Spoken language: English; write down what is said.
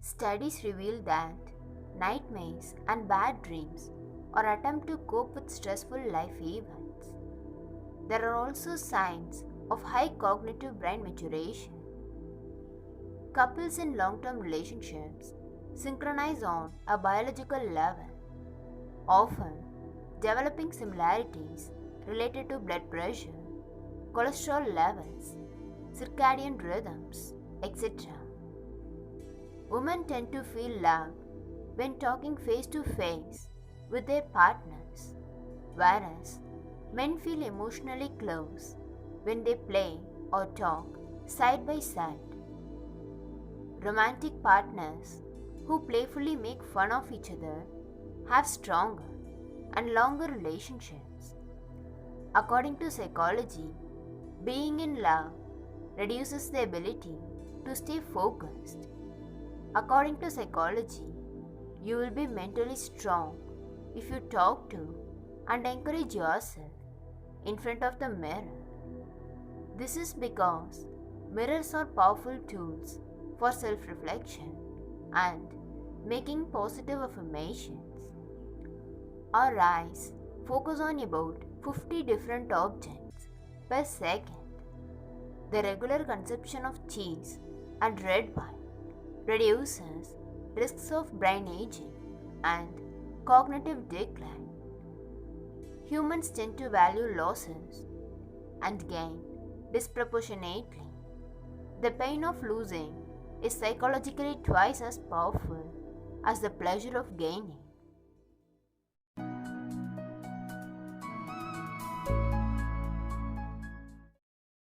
Studies reveal that nightmares and bad dreams are attempts to cope with stressful life events. There are also signs of high cognitive brain maturation. Couples in long-term relationships synchronize on a biological level, often developing similarities related to blood pressure, cholesterol levels, circadian rhythms, etc. Women tend to feel loved when talking face to face with their partners, whereas men feel emotionally close when they play or talk side by side. Romantic partners who playfully make fun of each other have stronger and longer relationships. According to psychology, being in love reduces the ability to stay focused. According to psychology, you will be mentally strong if you talk to and encourage yourself in front of the mirror. This is because mirrors are powerful tools for self-reflection and making positive affirmations. Our eyes focus on about 50 different objects per second. The regular consumption of cheese and red wine reduces risks of brain aging and cognitive decline. Humans tend to value losses and gain disproportionately. The pain of losing is psychologically twice as powerful as the pleasure of gaining.